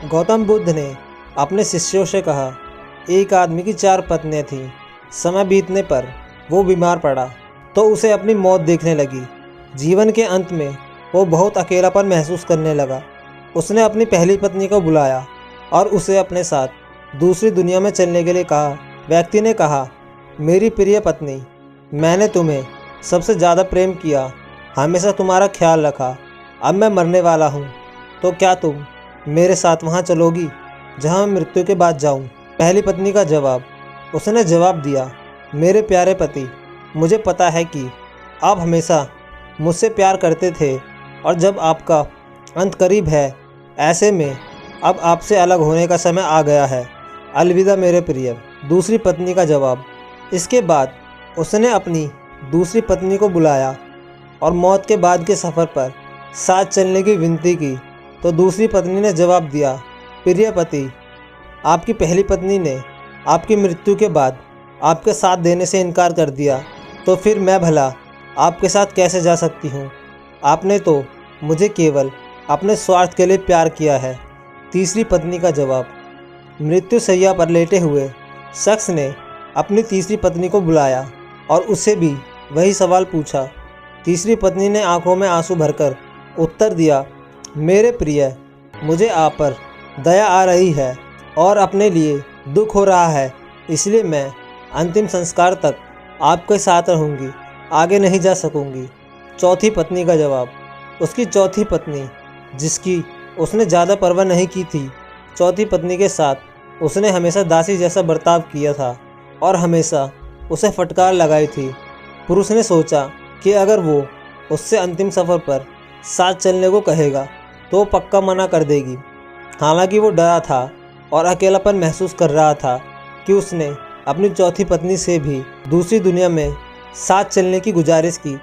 गौतम बुद्ध ने अपने शिष्यों से कहा, एक आदमी की 4 पत्नियां थीं। समय बीतने पर वो बीमार पड़ा तो उसे अपनी मौत देखने लगी। जीवन के अंत में वो बहुत अकेलापन महसूस करने लगा। उसने अपनी पहली पत्नी को बुलाया और उसे अपने साथ दूसरी दुनिया में चलने के लिए कहा। व्यक्ति ने कहा, मेरी प्रिय पत्नी, मैंने तुम्हें सबसे ज़्यादा प्रेम किया, हमेशा तुम्हारा ख्याल रखा। अब मैं मरने वाला हूँ, तो क्या तुम मेरे साथ वहाँ चलोगी जहाँ मैं मृत्यु के बाद जाऊँ? पहली पत्नी का जवाब। उसने जवाब दिया, मेरे प्यारे पति, मुझे पता है कि आप हमेशा मुझसे प्यार करते थे और जब आपका अंत करीब है, ऐसे में अब आपसे अलग होने का समय आ गया है। अलविदा मेरे प्रिय। दूसरी पत्नी का जवाब। इसके बाद उसने अपनी दूसरी पत्नी को बुलाया और मौत के बाद के सफ़र पर साथ चलने की विनती की तो दूसरी पत्नी ने जवाब दिया, प्रिय पति, आपकी पहली पत्नी ने आपकी मृत्यु के बाद आपके साथ देने से इनकार कर दिया, तो फिर मैं भला आपके साथ कैसे जा सकती हूँ? आपने तो मुझे केवल अपने स्वार्थ के लिए प्यार किया है। तीसरी पत्नी का जवाब। मृत्यु शैया पर लेटे हुए शख्स ने अपनी तीसरी पत्नी को बुलाया और उससे भी वही सवाल पूछा। तीसरी पत्नी ने आंखों में आंसू भरकर उत्तर दिया, मेरे प्रिय, मुझे आप पर दया आ रही है और अपने लिए दुख हो रहा है, इसलिए मैं अंतिम संस्कार तक आपके साथ रहूँगी, आगे नहीं जा सकूँगी। चौथी पत्नी का जवाब। उसकी चौथी पत्नी, जिसकी उसने ज़्यादा परवाह नहीं की थी, चौथी पत्नी के साथ उसने हमेशा दासी जैसा बर्ताव किया था और हमेशा उसे फटकार लगाई थी। पुरुष ने सोचा कि अगर वो उससे अंतिम सफ़र पर साथ चलने को कहेगा तो वो पक्का मना कर देगी। हालांकि वो डरा था और अकेलापन महसूस कर रहा था कि उसने अपनी चौथी पत्नी से भी दूसरी दुनिया में साथ चलने की गुजारिश की।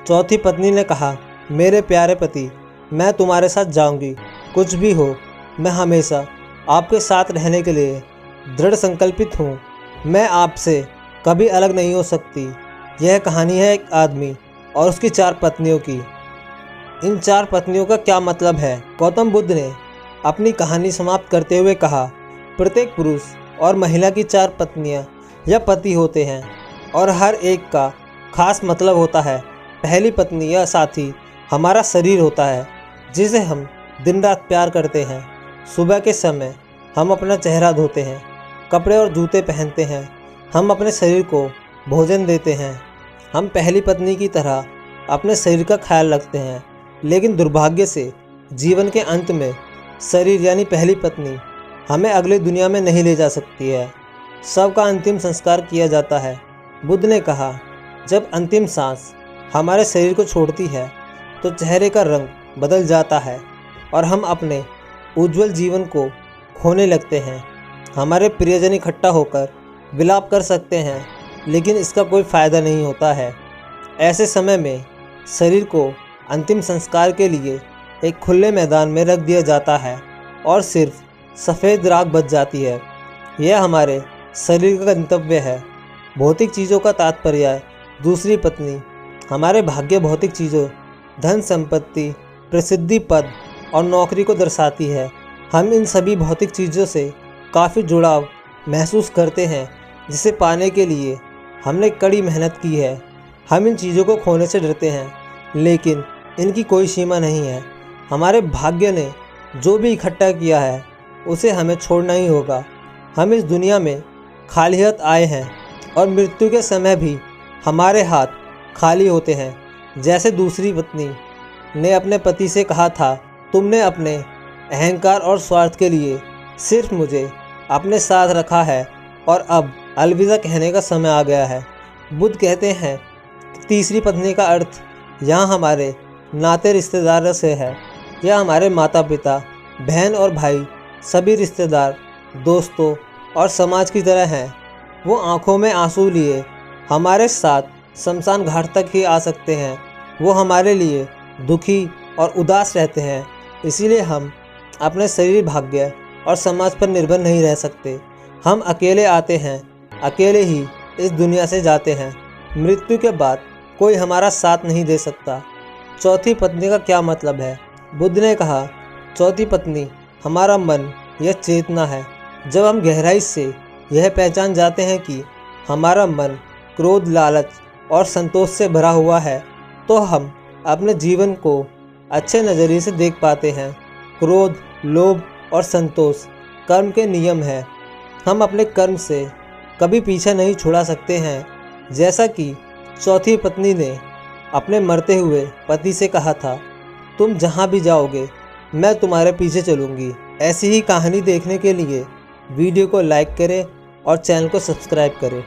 चौथी पत्नी ने कहा, मेरे प्यारे पति, मैं तुम्हारे साथ जाऊंगी, कुछ भी हो, मैं हमेशा आपके साथ रहने के लिए दृढ़ संकल्पित हूँ। मैं आपसे कभी अलग नहीं हो सकती। यह कहानी है एक आदमी और उसकी 4 पत्नियों की। इन 4 पत्नियों का क्या मतलब है? गौतम बुद्ध ने अपनी कहानी समाप्त करते हुए कहा, प्रत्येक पुरुष और महिला की 4 पत्नियां या पति होते हैं और हर एक का खास मतलब होता है। पहली पत्नी या साथी हमारा शरीर होता है, जिसे हम दिन रात प्यार करते हैं। सुबह के समय हम अपना चेहरा धोते हैं, कपड़े और जूते पहनते हैं, हम अपने शरीर को भोजन देते हैं। हम पहली पत्नी की तरह अपने शरीर का ख्याल रखते हैं, लेकिन दुर्भाग्य से जीवन के अंत में शरीर यानी पहली पत्नी हमें अगली दुनिया में नहीं ले जा सकती है। सबका अंतिम संस्कार किया जाता है। बुद्ध ने कहा, जब अंतिम सांस हमारे शरीर को छोड़ती है तो चेहरे का रंग बदल जाता है और हम अपने उज्जवल जीवन को खोने लगते हैं। हमारे प्रियजन इकट्ठा होकर विलाप कर सकते हैं, लेकिन इसका कोई फ़ायदा नहीं होता है। ऐसे समय में शरीर को अंतिम संस्कार के लिए एक खुले मैदान में रख दिया जाता है और सिर्फ सफ़ेद राख बच जाती है। यह हमारे शरीर का गंतव्य है। भौतिक चीज़ों का तात्पर्य है दूसरी पत्नी। हमारे भाग्य भौतिक चीज़ों, धन संपत्ति, प्रसिद्धि, पद और नौकरी को दर्शाती है। हम इन सभी भौतिक चीज़ों से काफ़ी जुड़ाव महसूस करते हैं, जिसे पाने के लिए हमने कड़ी मेहनत की है। हम इन चीज़ों को खोने से डरते हैं, लेकिन इनकी कोई सीमा नहीं है। हमारे भाग्य ने जो भी इकट्ठा किया है उसे हमें छोड़ना ही होगा। हम इस दुनिया में खाली हाथ आए हैं और मृत्यु के समय भी हमारे हाथ खाली होते हैं। जैसे दूसरी पत्नी ने अपने पति से कहा था, तुमने अपने अहंकार और स्वार्थ के लिए सिर्फ मुझे अपने साथ रखा है और अब अलविदा कहने का समय आ गया है। बुद्ध कहते हैं कि तीसरी पत्नी का अर्थ यहाँ हमारे नाते रिश्तेदारों से है। यह हमारे माता पिता, बहन और भाई, सभी रिश्तेदार, दोस्तों और समाज की तरह हैं। वो आंखों में आंसू लिए हमारे साथ शमशान घाट तक ही आ सकते हैं। वो हमारे लिए दुखी और उदास रहते हैं, इसीलिए हम अपने शरीर, भाग्य और समाज पर निर्भर नहीं रह सकते। हम अकेले आते हैं, अकेले ही इस दुनिया से जाते हैं। मृत्यु के बाद कोई हमारा साथ नहीं दे सकता। चौथी पत्नी का क्या मतलब है? बुद्ध ने कहा, चौथी पत्नी हमारा मन यह चेतना है। जब हम गहराई से यह पहचान जाते हैं कि हमारा मन क्रोध, लालच और संतोष से भरा हुआ है, तो हम अपने जीवन को अच्छे नज़रिए से देख पाते हैं। क्रोध, लोभ और संतोष कर्म के नियम हैं। हम अपने कर्म से कभी पीछा नहीं छुड़ा सकते हैं। जैसा कि चौथी पत्नी ने अपने मरते हुए पति से कहा था, तुम जहाँ भी जाओगे मैं तुम्हारे पीछे चलूँगी। ऐसी ही कहानी देखने के लिए वीडियो को लाइक करें और चैनल को सब्सक्राइब करें।